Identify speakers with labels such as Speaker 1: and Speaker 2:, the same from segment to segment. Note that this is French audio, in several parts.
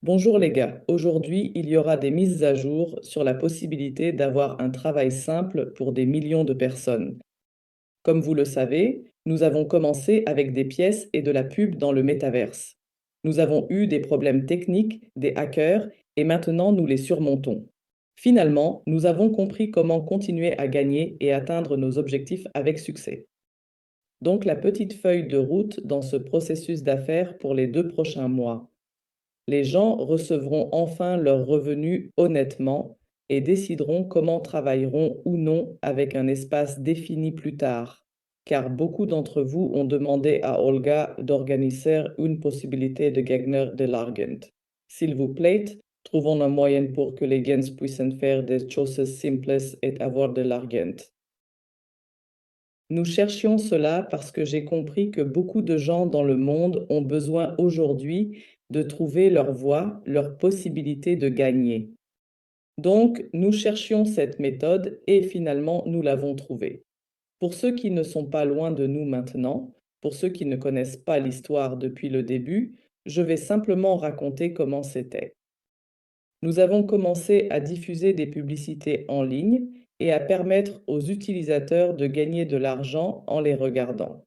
Speaker 1: Bonjour les gars, aujourd'hui il y aura des mises à jour sur la possibilité d'avoir un travail simple pour des millions de personnes. Comme vous le savez, nous avons commencé avec des pièces et de la pub dans le métaverse. Nous avons eu des problèmes techniques, des hackers, et maintenant nous les surmontons. Finalement, nous avons compris comment continuer à gagner et atteindre nos objectifs avec succès. Donc la petite feuille de route dans ce processus d'affaires pour les 2 prochains mois. Les gens recevront enfin leurs revenus honnêtement et décideront comment travailleront ou non avec un espace défini plus tard, car beaucoup d'entre vous ont demandé à Olga d'organiser une possibilité de gagner de l'argent. S'il vous plaît, trouvons un moyen pour que les gens puissent faire des choses simples et avoir de l'argent. Nous cherchions cela parce que j'ai compris que beaucoup de gens dans le monde ont besoin aujourd'hui de trouver leur voie, leur possibilité de gagner. Donc, nous cherchions cette méthode et finalement, nous l'avons trouvée. Pour ceux qui ne sont pas loin de nous maintenant, pour ceux qui ne connaissent pas l'histoire depuis le début, je vais simplement raconter comment c'était. Nous avons commencé à diffuser des publicités en ligne et à permettre aux utilisateurs de gagner de l'argent en les regardant.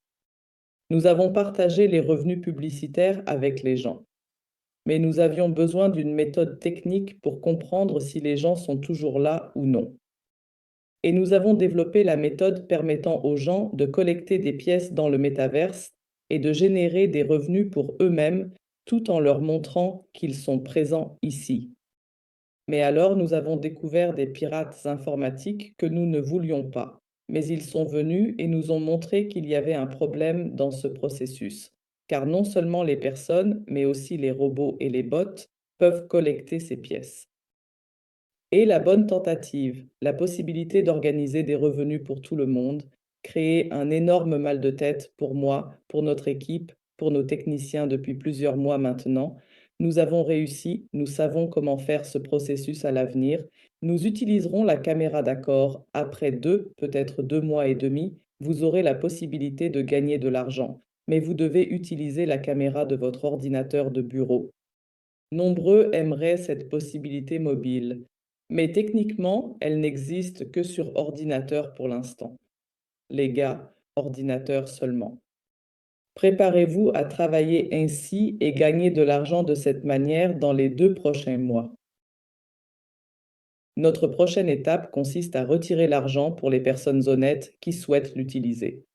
Speaker 1: Nous avons partagé les revenus publicitaires avec les gens, mais nous avions besoin d'une méthode technique pour comprendre si les gens sont toujours là ou non. Et nous avons développé la méthode permettant aux gens de collecter des pièces dans le métaverse et de générer des revenus pour eux-mêmes tout en leur montrant qu'ils sont présents ici. Mais alors nous avons découvert des pirates informatiques que nous ne voulions pas. Mais ils sont venus et nous ont montré qu'il y avait un problème dans ce processus, car non seulement les personnes, mais aussi les robots et les bots peuvent collecter ces pièces. Et la bonne tentative, la possibilité d'organiser des revenus pour tout le monde, créait un énorme mal de tête pour moi, pour notre équipe, pour nos techniciens depuis plusieurs mois maintenant. Nous avons réussi, nous savons comment faire ce processus à l'avenir. Nous utiliserons la caméra d'accord. Après 2, peut-être 2 mois et demi, vous aurez la possibilité de gagner de l'argent. Mais vous devez utiliser la caméra de votre ordinateur de bureau. Nombreux aimeraient cette possibilité mobile, mais techniquement, elle n'existe que sur ordinateur pour l'instant. Les gars, ordinateur seulement. Préparez-vous à travailler ainsi et gagner de l'argent de cette manière dans les 2 prochains mois. Notre prochaine étape consiste à retirer l'argent pour les personnes honnêtes qui souhaitent l'utiliser.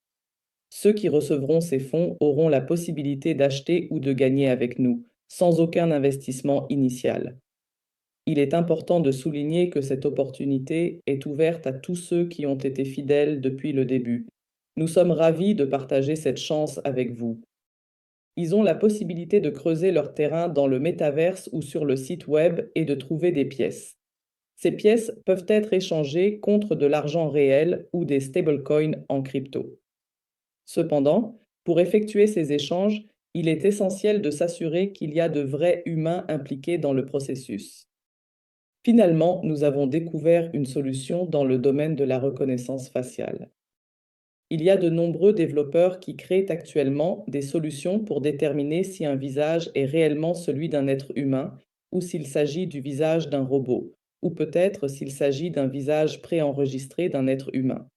Speaker 1: Ceux qui recevront ces fonds auront la possibilité d'acheter ou de gagner avec nous, sans aucun investissement initial. Il est important de souligner que cette opportunité est ouverte à tous ceux qui ont été fidèles depuis le début. Nous sommes ravis de partager cette chance avec vous. Ils ont la possibilité de creuser leur terrain dans le métaverse ou sur le site web et de trouver des pièces. Ces pièces peuvent être échangées contre de l'argent réel ou des stablecoins en crypto. Cependant, pour effectuer ces échanges, il est essentiel de s'assurer qu'il y a de vrais humains impliqués dans le processus. Finalement, nous avons découvert une solution dans le domaine de la reconnaissance faciale. Il y a de nombreux développeurs qui créent actuellement des solutions pour déterminer si un visage est réellement celui d'un être humain ou s'il s'agit du visage d'un robot, ou peut-être s'il s'agit d'un visage préenregistré d'un être humain.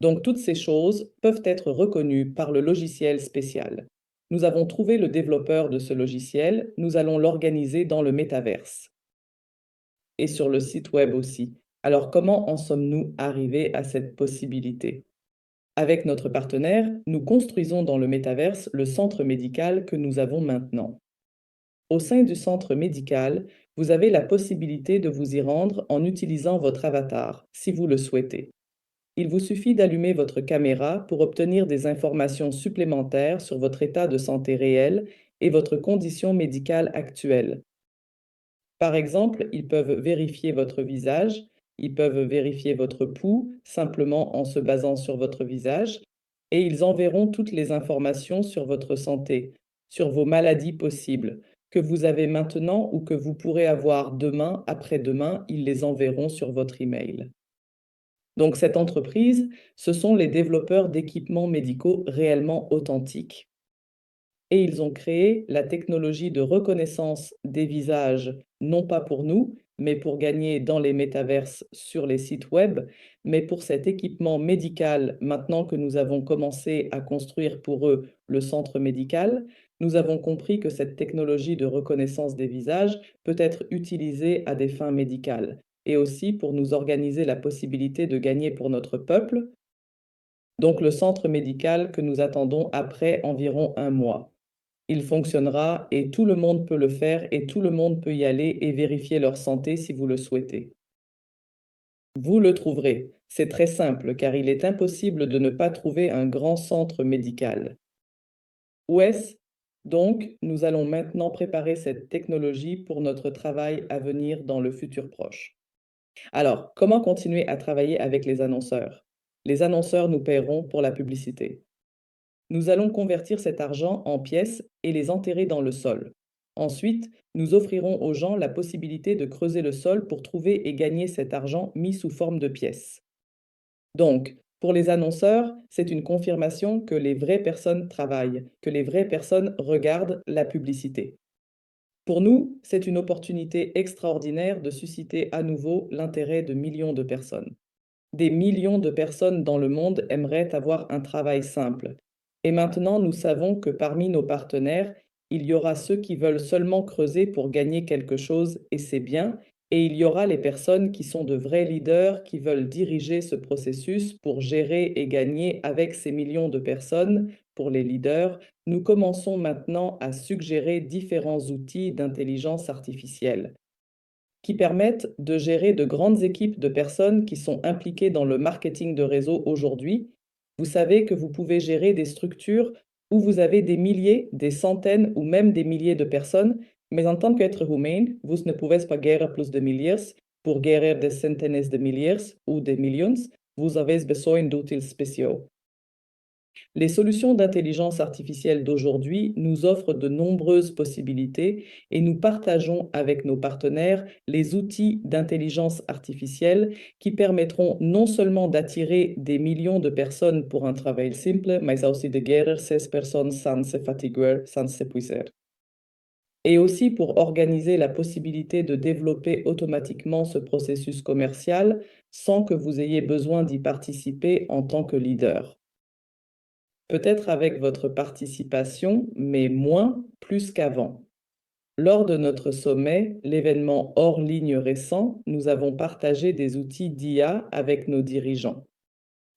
Speaker 1: Donc toutes ces choses peuvent être reconnues par le logiciel spécial. Nous avons trouvé le développeur de ce logiciel, nous allons l'organiser dans le métaverse et sur le site web aussi. Alors comment en sommes-nous arrivés à cette possibilité? Avec notre partenaire, nous construisons dans le métaverse le centre médical que nous avons maintenant. Au sein du centre médical, vous avez la possibilité de vous y rendre en utilisant votre avatar, si vous le souhaitez. Il vous suffit d'allumer votre caméra pour obtenir des informations supplémentaires sur votre état de santé réel et votre condition médicale actuelle. Par exemple, ils peuvent vérifier votre visage, ils peuvent vérifier votre pouls simplement en se basant sur votre visage, et ils enverront toutes les informations sur votre santé, sur vos maladies possibles, que vous avez maintenant ou que vous pourrez avoir demain, après-demain, ils les enverront sur votre email. Donc cette entreprise, ce sont les développeurs d'équipements médicaux réellement authentiques. et ils ont créé la technologie de reconnaissance des visages, non pas pour nous, mais pour gagner dans les métaverses sur les sites web, mais pour cet équipement médical, maintenant que nous avons commencé à construire pour eux le centre médical, nous avons compris que cette technologie de reconnaissance des visages peut être utilisée à des fins médicales et aussi pour nous organiser la possibilité de gagner pour notre peuple, donc le centre médical que nous attendons après environ un mois. Il fonctionnera et tout le monde peut le faire et tout le monde peut y aller et vérifier leur santé si vous le souhaitez. Vous le trouverez. C'est très simple car il est impossible de ne pas trouver un grand centre médical. Où est-ce? Donc, nous allons maintenant préparer cette technologie pour notre travail à venir dans le futur proche. Alors, comment continuer à travailler avec les annonceurs? Les annonceurs nous paieront pour la publicité. Nous allons convertir cet argent en pièces et les enterrer dans le sol. Ensuite, nous offrirons aux gens la possibilité de creuser le sol pour trouver et gagner cet argent mis sous forme de pièces. Donc, pour les annonceurs, c'est une confirmation que les vraies personnes travaillent, que les vraies personnes regardent la publicité. Pour nous, c'est une opportunité extraordinaire de susciter à nouveau l'intérêt de millions de personnes. Des millions de personnes dans le monde aimeraient avoir un travail simple. Et maintenant, nous savons que parmi nos partenaires, il y aura ceux qui veulent seulement creuser pour gagner quelque chose, et c'est bien, et il y aura les personnes qui sont de vrais leaders, qui veulent diriger ce processus pour gérer et gagner avec ces millions de personnes. Pour les leaders, nous commençons maintenant à suggérer différents outils d'intelligence artificielle qui permettent de gérer de grandes équipes de personnes qui sont impliquées dans le marketing de réseau aujourd'hui. Vous savez que vous pouvez gérer des structures où vous avez des milliers, des centaines ou même des milliers de personnes, mais en tant qu'être humain, vous ne pouvez pas gérer plus de milliers. Pour gérer des centaines de milliers ou des millions, vous avez besoin d'outils spéciaux. Les solutions d'intelligence artificielle d'aujourd'hui nous offrent de nombreuses possibilités et nous partageons avec nos partenaires les outils d'intelligence artificielle qui permettront non seulement d'attirer des millions de personnes pour un travail simple, mais aussi de guérir ces personnes sans se fatiguer, sans s'épuiser. Et aussi pour organiser la possibilité de développer automatiquement ce processus commercial sans que vous ayez besoin d'y participer en tant que leader. Peut-être avec votre participation, mais moins, plus qu'avant. Lors de notre sommet, l'événement hors ligne récent, nous avons partagé des outils d'IA avec nos dirigeants.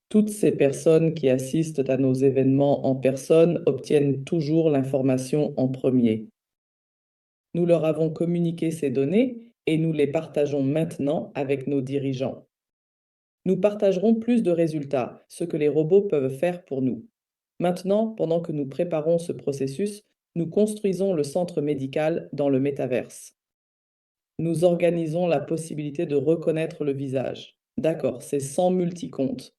Speaker 1: Toutes ces personnes qui assistent à nos événements en personne obtiennent toujours l'information en premier. Nous leur avons communiqué ces données et nous les partageons maintenant avec nos dirigeants. Nous partagerons plus de résultats, ce que les robots peuvent faire pour nous. Maintenant, pendant que nous préparons ce processus, nous construisons le centre médical dans le métaverse. Nous organisons la possibilité de reconnaître le visage. D'accord, c'est sans multicompte.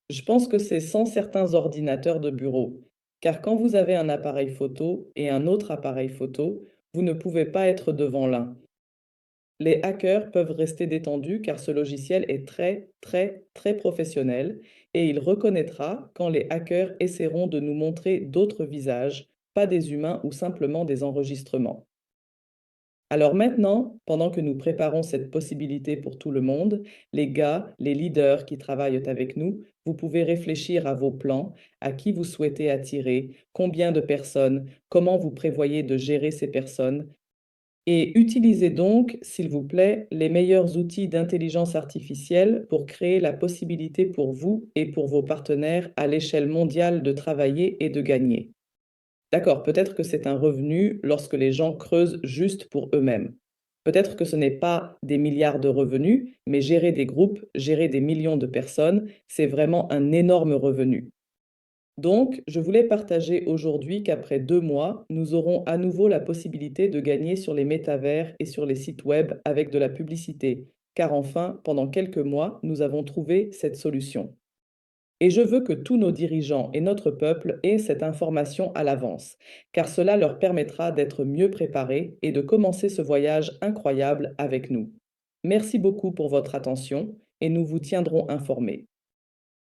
Speaker 1: Je pense que c'est sans certains ordinateurs de bureau, car quand vous avez un appareil photo et un autre appareil photo, vous ne pouvez pas être devant l'un. Les hackers peuvent rester détendus car ce logiciel est très, très, très professionnel et il reconnaîtra quand les hackers essaieront de nous montrer d'autres visages, pas des humains ou simplement des enregistrements. Alors maintenant, pendant que nous préparons cette possibilité pour tout le monde, les gars, les leaders qui travaillent avec nous, vous pouvez réfléchir à vos plans, à qui vous souhaitez attirer, combien de personnes, comment vous prévoyez de gérer ces personnes, et utilisez donc, s'il vous plaît, les meilleurs outils d'intelligence artificielle pour créer la possibilité pour vous et pour vos partenaires à l'échelle mondiale de travailler et de gagner. D'accord, peut-être que c'est un revenu lorsque les gens creusent juste pour eux-mêmes. Peut-être que ce n'est pas des milliards de revenus, mais gérer des groupes, gérer des millions de personnes, c'est vraiment un énorme revenu. Donc, je voulais partager aujourd'hui qu'après 2 mois, nous aurons à nouveau la possibilité de gagner sur les métavers et sur les sites web avec de la publicité, car enfin, pendant quelques mois, nous avons trouvé cette solution. Et je veux que tous nos dirigeants et notre peuple aient cette information à l'avance, car cela leur permettra d'être mieux préparés et de commencer ce voyage incroyable avec nous. Merci beaucoup pour votre attention et nous vous tiendrons informés.